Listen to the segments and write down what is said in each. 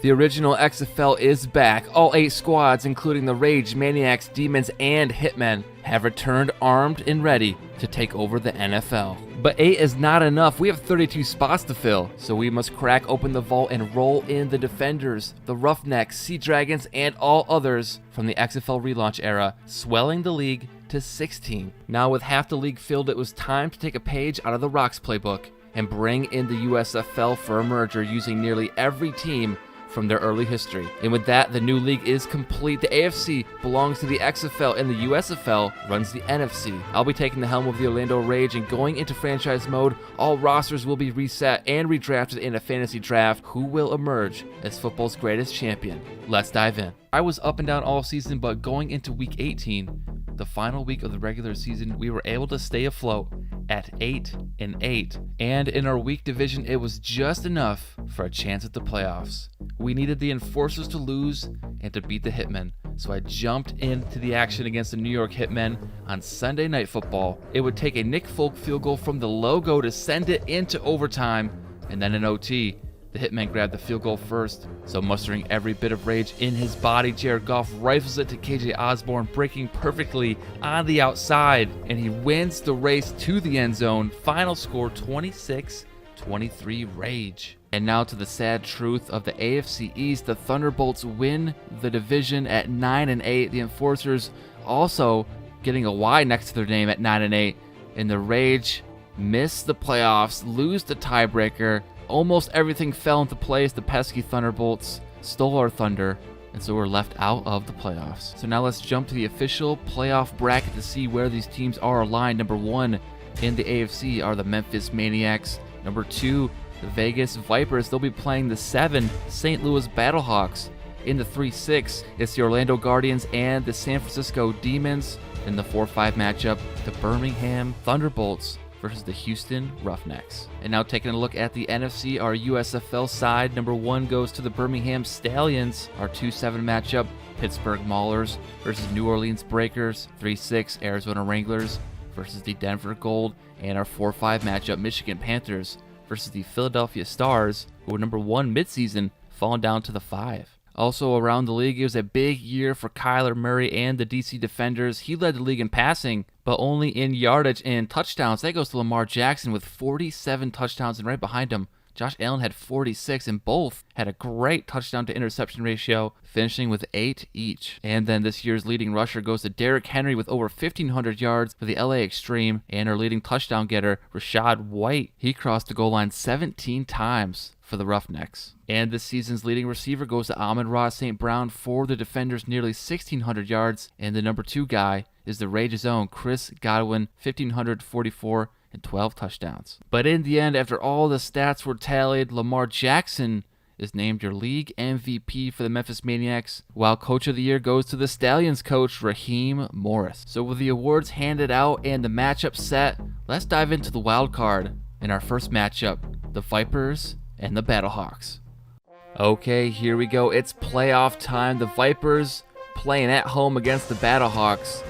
The original XFL is back. All 8 squads, including the Rage, Maniacs, Demons, and Hitmen, have returned armed and ready to take over the NFL. But 8 is not enough. We have 32 spots to fill, so we must crack open the vault and roll in the Defenders, the Roughnecks, Sea Dragons, and all others from the XFL relaunch era, swelling the league to 16. Now with half the league filled, it was time to take a page out of the Rocks playbook and bring in the USFL for a merger using nearly every team from their early history. And with that, the new league is complete. The AFC belongs to the XFL and the USFL runs the NFC. I'll be taking the helm of the Orlando Rage and going into franchise mode. All rosters will be reset and redrafted in a fantasy draft. Who will emerge as football's greatest champion? Let's dive in. I was up and down all season, but going into week 18, the final week of the regular season, we were able to stay afloat at 8-8. And in our weak division, it was just enough for a chance at the playoffs. We needed the Enforcers to lose and to beat the Hitmen, so I jumped into the action against the New York Hitmen on Sunday Night Football. It would take a Nick Folk field goal from the logo to send it into overtime, and then in OT, the Hitman grabbed the field goal first, so mustering every bit of rage in his body, Jared Goff rifles it to KJ Osborne, breaking perfectly on the outside, and he wins the race to the end zone. Final score 26-23 Rage. And now to the sad truth of the AFC East. The Thunderbolts win the division at 9-8. The Enforcers also getting a Y next to their name at 9-8. And the Rage miss the playoffs, lose the tiebreaker. Almost everything fell into place. The pesky Thunderbolts stole our thunder, and so we're left out of the playoffs. So now let's jump to the official playoff bracket to see where these teams are aligned. Number 1 in the AFC are the Memphis Maniacs. Number 2, the Vegas Vipers. They'll be playing the 7 St. Louis Battlehawks. In the 3-6, it's the Orlando Guardians and the San Francisco Demons. In the 4-5 matchup, the Birmingham Thunderbolts versus the Houston Roughnecks. And now taking a look at the NFC, our USFL side, number 1 goes to the Birmingham Stallions. Our 2-7 matchup, Pittsburgh Maulers versus New Orleans Breakers. 3-6, Arizona Wranglers versus the Denver Gold. And our 4-5 matchup, Michigan Panthers versus the Philadelphia Stars, who were number 1 midseason, falling down to the 5. Also around the league, it was a big year for Kyler Murray and the DC Defenders. He led the league in passing, but only in yardage and touchdowns. That goes to Lamar Jackson with 47 touchdowns, and right behind him, Josh Allen had 46, and both had a great touchdown to interception ratio, finishing with 8 each. And then this year's leading rusher goes to Derrick Henry with over 1,500 yards for the LA Extreme, and our leading touchdown getter, Rachaad White. He crossed the goal line 17 times for the Roughnecks. And this season's leading receiver goes to Amon-Ra St. Brown for the Defenders, nearly 1,600 yards. And the number 2 guy is the Rage's own Chris Godwin, 1,544 and 12 touchdowns. But in the end, after all the stats were tallied, Lamar Jackson is named your league MVP for the Memphis Maniacs, while Coach of the Year goes to the Stallions coach, Raheem Morris. So with the awards handed out and the matchup set, let's dive into the wild card in our first matchup, the Vipers and the Battlehawks. Okay, here we go. It's playoff time. The Vipers playing at home against the Battlehawks,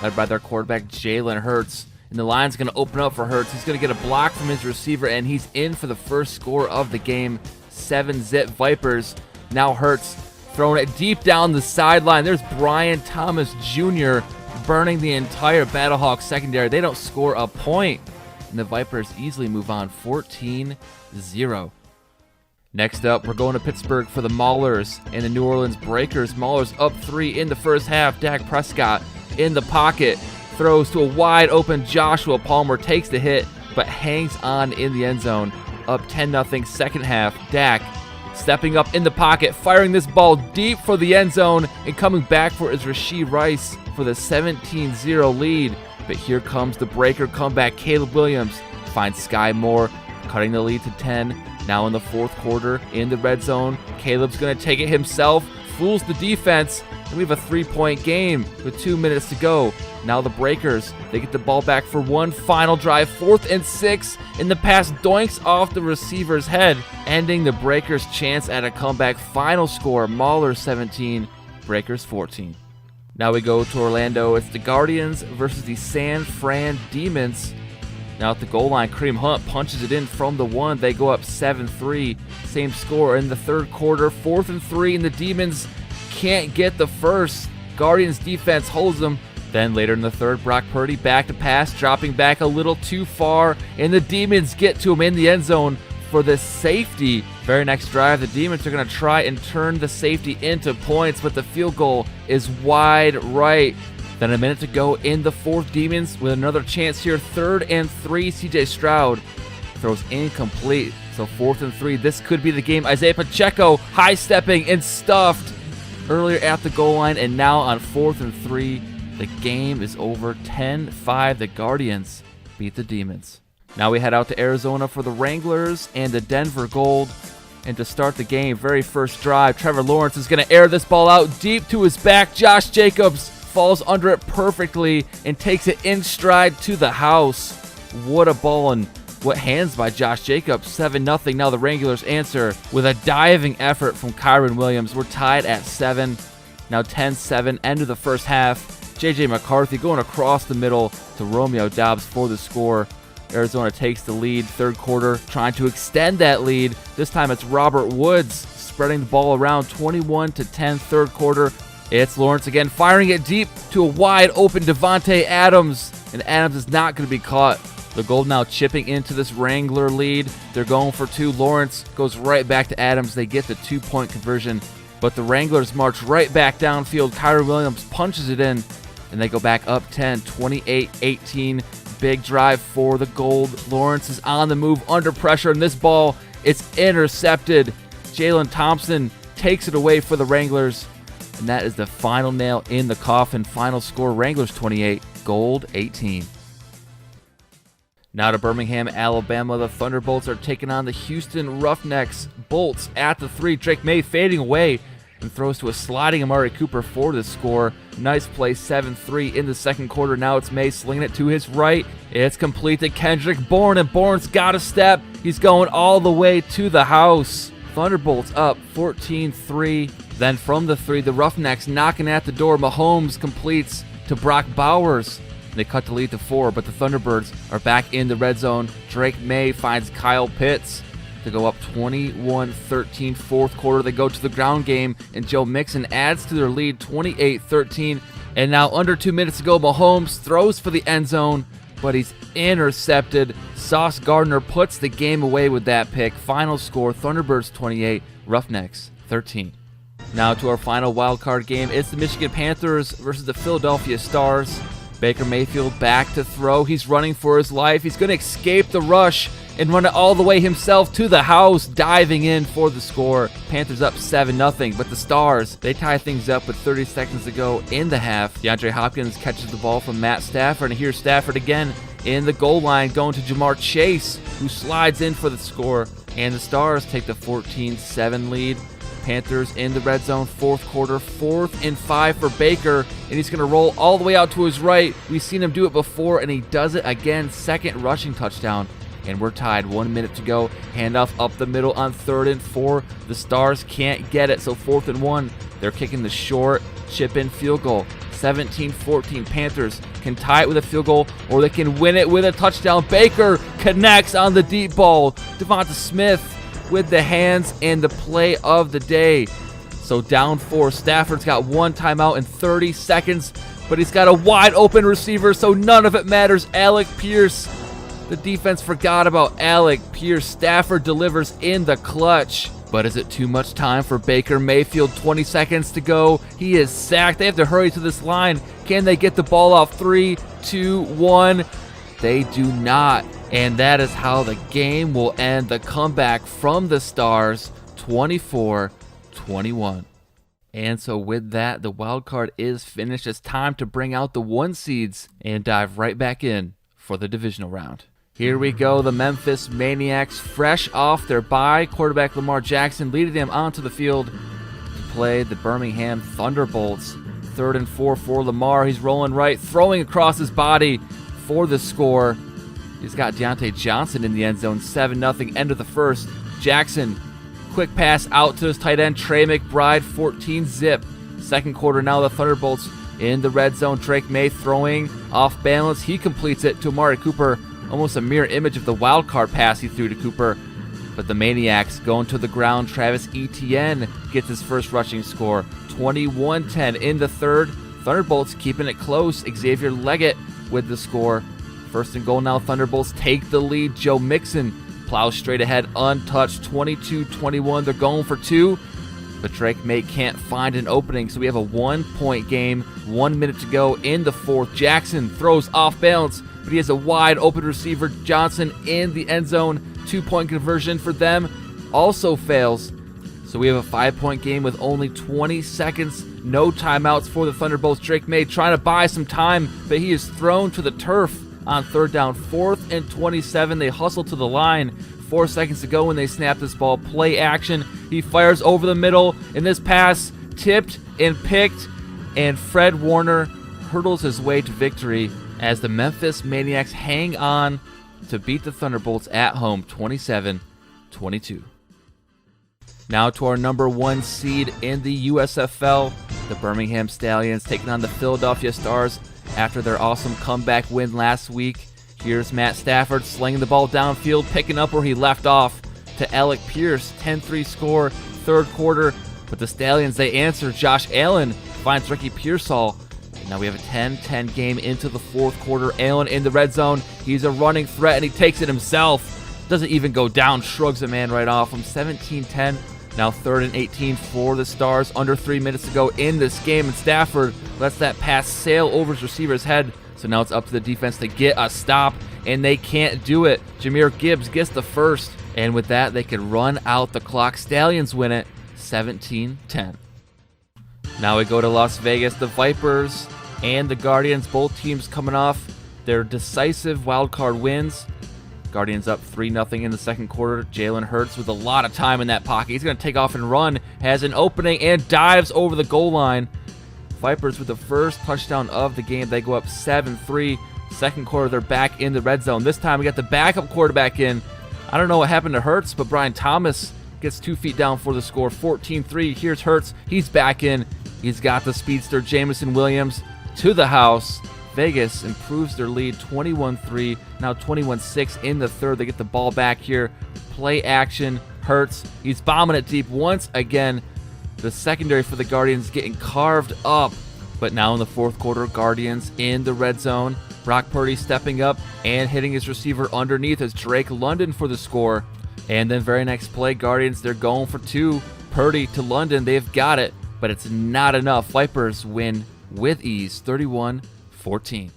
led by their quarterback, Jalen Hurts. And the line's going to open up for Hurts. He's going to get a block from his receiver, and he's in for the first score of the game. 7-zip Vipers. Now Hurts throwing it deep down the sideline. There's Brian Thomas Jr. burning the entire Battlehawks secondary. They don't score a point, and the Vipers easily move on 14-0. Next up, we're going to Pittsburgh for the Maulers and the New Orleans Breakers. Maulers up 3 in the first half. Dak Prescott in the pocket. Throws to a wide open Joshua Palmer, takes the hit, but hangs on in the end zone. Up 10-0 second half. Dak stepping up in the pocket, firing this ball deep for the end zone, and coming back for is Rashee Rice for the 17-0 lead. But here comes the Breaker comeback. Caleb Williams finds Sky Moore, cutting the lead to 10. Now in the fourth quarter, in the red zone, Caleb's going to take it himself, fools the defense, and we have a 3-point game with 2 minutes to go. Now the Breakers, they get the ball back for one final drive, 4th and 6, and the pass doinks off the receiver's head, ending the Breakers' chance at a comeback. Final score, Maulers 17, Breakers 14. Now we go to Orlando. It's the Guardians versus the San Fran Demons. Now at the goal line, Kareem Hunt punches it in from the 1. They go up 7-3. Same score in the third quarter. 4th and 3, and the Demons can't get the first. Guardians defense holds them. Then later in the third, Brock Purdy back to pass, dropping back a little too far, and the Demons get to him in the end zone for the safety. Very next drive, the Demons are going to try and turn the safety into points, but the field goal is wide right. Then a minute to go in the fourth, Demons with another chance here. 3rd and 3, CJ Stroud throws incomplete. So 4th and 3, this could be the game. Isaiah Pacheco high-stepping and stuffed earlier at the goal line, and now on 4th and 3, the game is over. 10-5, the Guardians beat the Demons. Now we head out to Arizona for the Wranglers and the Denver Gold. And to start the game, very first drive, Trevor Lawrence is going to air this ball out deep to his back. Josh Jacobs falls under it perfectly and takes it in stride to the house. What a ball, and what hands by Josh Jacobs. 7-0. Now the Wranglers answer with a diving effort from Kyron Williams. We're tied at 7. Now 10-7, end of the first half. J.J. McCarthy going across the middle to Romeo Doubs for the score. Arizona takes the lead. Third quarter, trying to extend that lead. This time it's Robert Woods spreading the ball around. 21-10, third quarter. It's Lawrence again, firing it deep to a wide open Devontae Adams. And Adams is not going to be caught. The Gold now chipping into this Wrangler lead. They're going for 2. Lawrence goes right back to Adams. They get the 2-point conversion. But the Wranglers march right back downfield. Kyron Williams punches it in. And they go back up 10, 28-18. Big drive for the Gold. Lawrence is on the move under pressure, and this ball, it's intercepted. Jalen Thompson takes it away for the Wranglers, and that is the final nail in the coffin. Final score, Wranglers 28, Gold 18. Now to Birmingham, Alabama. The Thunderbolts are taking on the Houston Roughnecks. Bolts at the 3. Drake May fading away and throws to a sliding Amari Cooper for the score. Nice play, 7-3 in the second quarter. Now it's May slinging it to his right. It's complete to Kendrick Bourne, and Bourne's got a step. He's going all the way to the house. Thunderbolts up 14-3. Then from the 3, the Roughnecks knocking at the door. Mahomes completes to Brock Bowers. They cut the lead to 4, but the Thunderbirds are back in the red zone. Drake May finds Kyle Pitts to go up 21-13. Fourth quarter, they go to the ground game, and Joe Mixon adds to their lead, 28-13. And now under 2 minutes to go, Mahomes throws for the end zone, but he's intercepted. Sauce Gardner puts the game away with that pick. Final score, Thunderbirds 28, Roughnecks 13. Now to our final wild card game. It's the Michigan Panthers versus the Philadelphia Stars. Baker Mayfield back to throw. He's running for his life. He's going to escape the rush and run it all the way himself to the house, diving in for the score. Panthers up 7-0, but the Stars, they tie things up with 30 seconds to go in the half. DeAndre Hopkins catches the ball from Matt Stafford, and here's Stafford again in the goal line, going to Jamar Chase, who slides in for the score, and the Stars take the 14-7 lead. Panthers in the red zone, fourth quarter, 4th and 5 for Baker, and he's going to roll all the way out to his right. We've seen him do it before, and he does it again. Second rushing touchdown, and we're tied. 1 minute to go. Handoff up the middle on 3rd and 4. The Stars can't get it, so 4th and 1. They're kicking the short chip-in field goal. 17-14. Panthers can tie it with a field goal, or they can win it with a touchdown. Baker connects on the deep ball. Devonta Smith with the hands and the play of the day. So down 4. Stafford's got 1 timeout in 30 seconds, but he's got a wide open receiver, so none of it matters. Alec Pierce. The defense forgot about Alec Pierce. Stafford delivers in the clutch. But is it too much time for Baker Mayfield? 20 seconds to go. He is sacked. They have to hurry to this line. Can they get the ball off? 3, 2, 1. They do not. And that is how the game will end. The comeback from the Stars, 24-21. And so with that, the wild card is finished. It's time to bring out the 1 seeds and dive right back in for the divisional round. Here we go, the Memphis Maniacs, fresh off their bye. Quarterback Lamar Jackson leading them onto the field to play the Birmingham Thunderbolts. 3rd and 4 for Lamar. He's rolling right, throwing across his body for the score. He's got Deontay Johnson in the end zone. 7-0, end of the first. Jackson, quick pass out to his tight end, Trey McBride, 14-zip. Second quarter now, the Thunderbolts in the red zone. Drake May throwing off balance. He completes it to Amari Cooper almost a mirror image of the wild card pass he threw to Cooper. But the Maniacs going to the ground. Travis Etienne gets his first rushing score. 21-10 in the third. Thunderbolts keeping it close. Xavier Leggett with the score. First and goal now. Thunderbolts take the lead. Joe Mixon plows straight ahead, untouched. 22-21. They're going for two. But Drake May can't find an opening, so we have a 1-point game. 1 minute to go in the fourth. Jackson throws off balance, but he has a wide open receiver. Johnson in the end zone. 2-point conversion for them also fails. So we have a 5-point game with only 20 seconds. No timeouts for the Thunderbolts. Drake May trying to buy some time, but he is thrown to the turf on third down. 4th and 27. They hustle to the line. 4 seconds to go when they snap this ball. Play action. He fires over the middle, and this pass tipped and picked, and Fred Warner hurdles his way to victory as the Memphis Maniacs hang on to beat the Thunderbolts at home 27-22. Now to our number 1 seed in the USFL, the Birmingham Stallions taking on the Philadelphia Stars after their awesome comeback win last week. Here's Matt Stafford slinging the ball downfield, picking up where he left off to Alec Pierce. 10-3 score, third quarter. But the Stallions, they answer. Josh Allen finds Ricky Pearsall. Now we have a 10-10 game into the fourth quarter. Allen in the red zone. He's a running threat, and he takes it himself. Doesn't even go down. Shrugs a man right off him. 17-10. Now 3rd and 18 for the Stars. Under 3 minutes to go in this game, and Stafford lets that pass sail over his receiver's head. So now it's up to the defense to get a stop, and they can't do it. Jahmyr Gibbs gets the first, and with that, they can run out the clock. Stallions win it 17-10. Now we go to Las Vegas. The Vipers and the Guardians, both teams coming off their decisive wildcard wins. Guardians up 3-0 in the second quarter. Jalen Hurts with a lot of time in that pocket. He's going to take off and run, has an opening, and dives over the goal line. Vipers with the first touchdown of the game. They go up 7-3. Second quarter, they're back in the red zone. This time, we got the backup quarterback in. I don't know what happened to Hurts, but Brian Thomas gets 2 feet down for the score. 14-3. Here's Hurts. He's back in. He's got the speedster Jamison Williams to the house. Vegas improves their lead 21-3. Now 21-6 in the third. They get the ball back here. Play action. Hurts. He's bombing it deep once again. The secondary for the Guardians getting carved up. But now in the fourth quarter, Guardians in the red zone. Brock Purdy stepping up and hitting his receiver underneath as Drake London for the score. And then very next play, Guardians, they're going for 2. Purdy to London. They've got it, but it's not enough. Vipers win with ease, 31-14.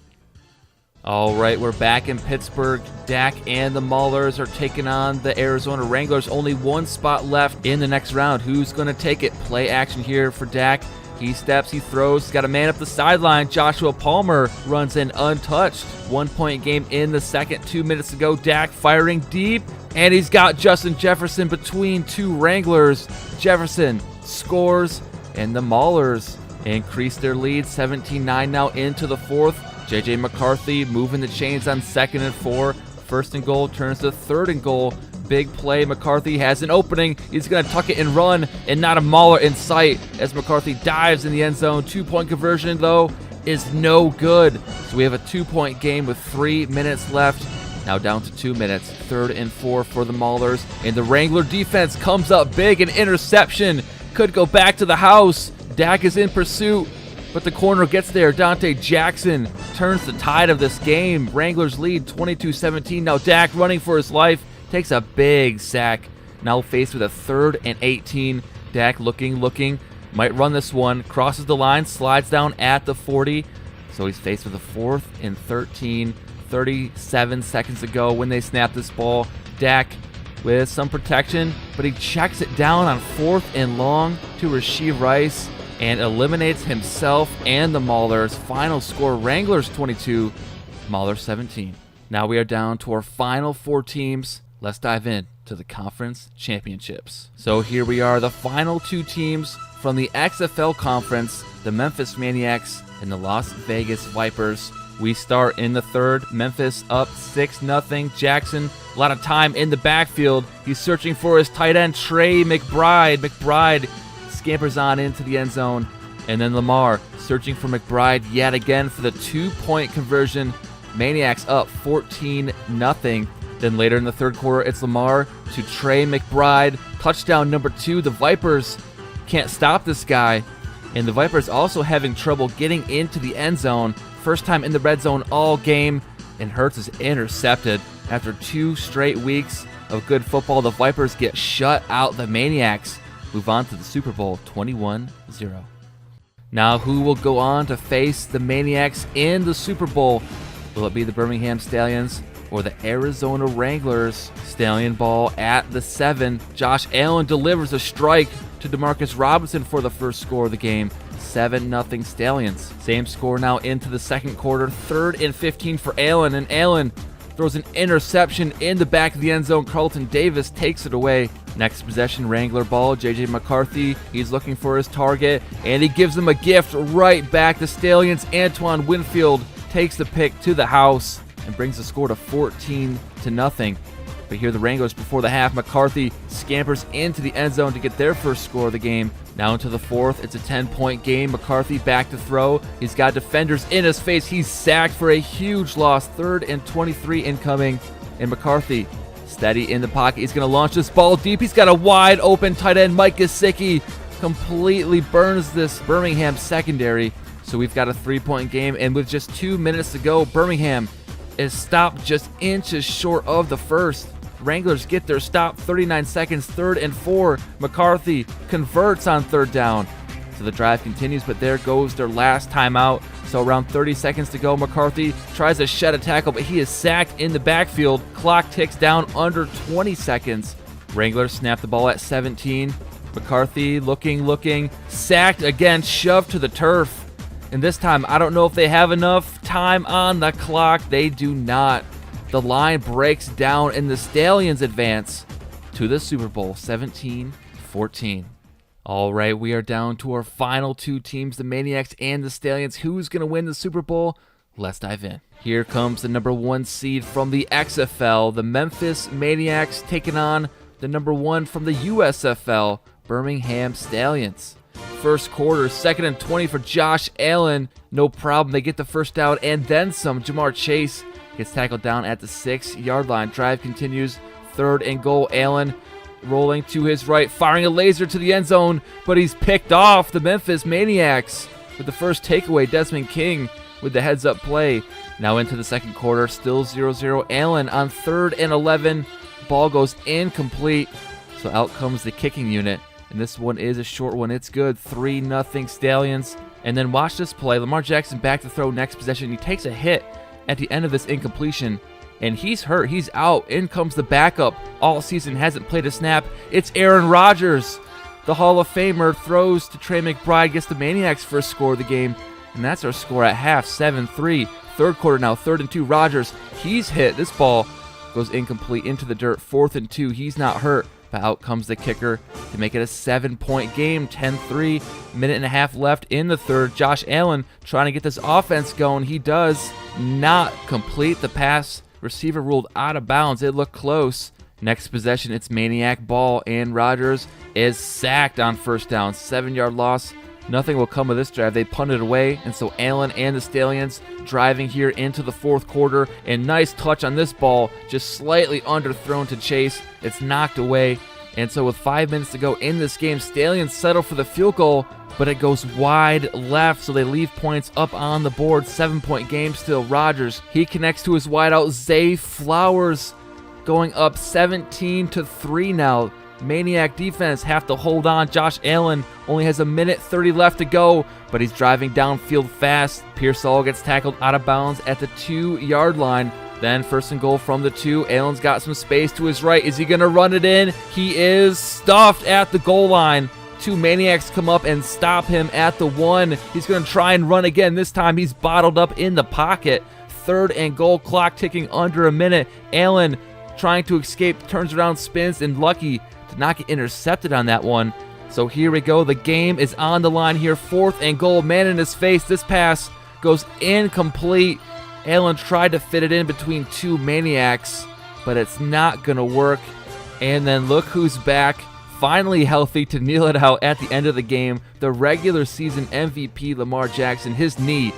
All right, we're back in Pittsburgh. Dak and the Maulers are taking on the Arizona Wranglers. Only 1 spot left in the next round. Who's going to take it? Play action here for Dak. He steps, he throws, he's got a man up the sideline. Joshua Palmer runs in untouched. 1-point game in the second, 2 minutes to go. Dak firing deep, and he's got Justin Jefferson between 2 Wranglers. Jefferson scores, and the Maulers increase their lead, 17-9 now into the fourth. J.J. McCarthy moving the chains on 2nd and 4. First and goal turns to 3rd and goal. Big play. McCarthy has an opening. He's going to tuck it and run, and not a Mauler in sight as McCarthy dives in the end zone. 2-point conversion, though, is no good. So we have a 2-point game with 3 minutes left. Now down to 2 minutes. 3rd and 4 for the Maulers. And the Wrangler defense comes up big. An interception could go back to the house. Dak is in pursuit, but the corner gets there. Dante Jackson turns the tide of this game. Wranglers lead 22-17. Now Dak running for his life. Takes a big sack. Now faced with a 3rd and 18. Dak looking. Might run this one. Crosses the line. Slides down at the 40. So he's faced with a 4th and 13. 37 seconds to go when they snap this ball. Dak with some protection, but he checks it down on 4th and long to Rashee Rice and eliminates himself and the Maulers. Final score, Wranglers 22, Maulers 17. Now we are down to our final 4 teams. Let's dive in to the conference championships. So here we are, the final 2 teams from the XFL conference, the Memphis Maniacs and the Las Vegas Vipers. We start in the third. Memphis up 6-0. Jackson, a lot of time in the backfield. He's searching for his tight end, Trey McBride. McBride scampers on into the end zone. And then Lamar searching for McBride yet again for the 2-point conversion. Maniacs up 14-0. Then later in the third quarter, it's Lamar to Trey McBride. Touchdown number 2. The Vipers can't stop this guy. And the Vipers also having trouble getting into the end zone. First time in the red zone all game. And Hurts is intercepted. After 2 straight weeks of good football, the Vipers get shut out. The Maniacs move on to the Super Bowl 21-0. Now who will go on to face the Maniacs in the Super Bowl? Will it be the Birmingham Stallions or the Arizona Wranglers? Stallion ball at the 7. Josh Allen delivers a strike to Demarcus Robinson for the first score of the game. 7-0 Stallions. Same score now into the second quarter. 3rd and 15 for Allen, and Allen throws an interception in the back of the end zone. Carlton Davis takes it away. Next possession, Wrangler ball. J.J. McCarthy, he's looking for his target, and he gives him a gift right back. The Stallions, Antoine Winfield takes the pick to the house and brings the score to 14-0. But here the Wranglers before the half. McCarthy scampers into the end zone to get their first score of the game. Now into the fourth. It's a 10-point game. McCarthy back to throw. He's got defenders in his face. He's sacked for a huge loss. 3rd and 23 incoming. And McCarthy steady in the pocket. He's going to launch this ball deep. He's got a wide open tight end. Mike Gesicki completely burns this Birmingham secondary. So we've got a 3-point game. And with just 2 minutes to go, Birmingham is stopped just inches short of the first. Wranglers get their stop, 39 seconds, 3rd and 4. McCarthy converts on 3rd down. So the drive continues, but there goes their last timeout. So around 30 seconds to go, McCarthy tries to shed a tackle, but he is sacked in the backfield. Clock ticks down under 20 seconds. Wranglers snap the ball at 17. McCarthy looking, sacked again, shoved to the turf. And this time, I don't know if they have enough time on the clock. They do not. The line breaks down and the Stallions advance to the Super Bowl 17-14. All right, we are down to our final 2 teams, the Maniacs and the Stallions. Who's going to win the Super Bowl? Let's dive in. Here comes the number 1 seed from the XFL, the Memphis Maniacs, taking on the number 1 from the USFL, Birmingham Stallions. First quarter, 2nd and 20 for Josh Allen. No problem. They get the first down and then some. Jamar Chase gets tackled down at the 6-yard line. Drive continues. 3rd and goal. Allen rolling to his right, firing a laser to the end zone, but he's picked off. The Memphis Maniacs with the first takeaway. Desmond King with the heads-up play. Now into the second quarter, still 0-0. Allen on 3rd and 11. Ball goes incomplete, so out comes the kicking unit. And this one is a short one. It's good. 3-0 Stallions. And then watch this play. Lamar Jackson back to throw next possession. He takes a hit at the end of this incompletion, and he's hurt. He's out. In comes the backup. All season hasn't played a snap. It's Aaron Rodgers. The Hall of Famer throws to Trey McBride, gets the Maniacs' first score of the game, and that's our score at half, 7-3. Third quarter now, 3rd and 2. Rodgers, he's hit. This ball goes incomplete into the dirt. 4th and 2. He's not hurt. But out comes the kicker to make it a 7-point game, 10-3, minute and a half left in the third. Josh Allen trying to get this offense going. He does not complete the pass. Receiver ruled out of bounds. It looked close. Next possession, it's Maniac ball, and Rodgers is sacked on first down. 7-yard loss. Nothing will come of this drive. They punt it away, and so Allen and the Stallions driving here into the fourth quarter. And nice touch on this ball, just slightly underthrown to Chase. It's knocked away. And so with 5 minutes to go in this game, Stallions settle for the field goal, but it goes wide left, so they leave points up on the board. 7-point game still. Rodgers, he connects to his wideout, Zay Flowers, going up 17-3 now. Maniac defense have to hold on. Josh Allen only has a minute 30 left to go, but he's driving downfield fast. Pearsall gets tackled out of bounds at the 2-yard line. Then first and goal from the 2. Allen's got some space to his right. Is he going to run it in? He is stuffed at the goal line. 2 Maniacs come up and stop him at the 1. He's going to try and run again. This time he's bottled up in the pocket. 3rd and goal, clock ticking under a minute. Allen trying to escape, turns around, spins, and lucky to not get intercepted on that one. So here we go. The game is on the line here. 4th and goal, man in his face. This pass goes incomplete. Allen tried to fit it in between 2 Maniacs, but it's not going to work. And then look who's back, finally healthy to kneel it out at the end of the game. The regular season MVP, Lamar Jackson, his knee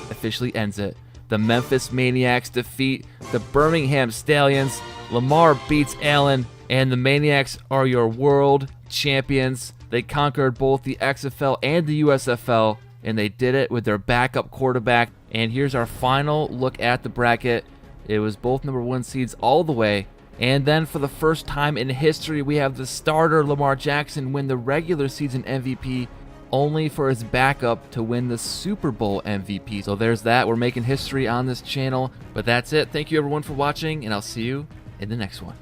officially ends it. The Memphis Maniacs defeat the Birmingham Stallions. Lamar beats Allen, and the Maniacs are your world champions. They conquered both the XFL and the USFL, and they did it with their backup quarterback. And here's our final look at the bracket. It was both number 1 seeds all the way. And then for the first time in history, we have the starter Lamar Jackson win the regular season MVP, only for his backup to win the Super Bowl MVP. So there's that. We're making history on this channel. But that's it. Thank you everyone for watching, and I'll see you in the next one.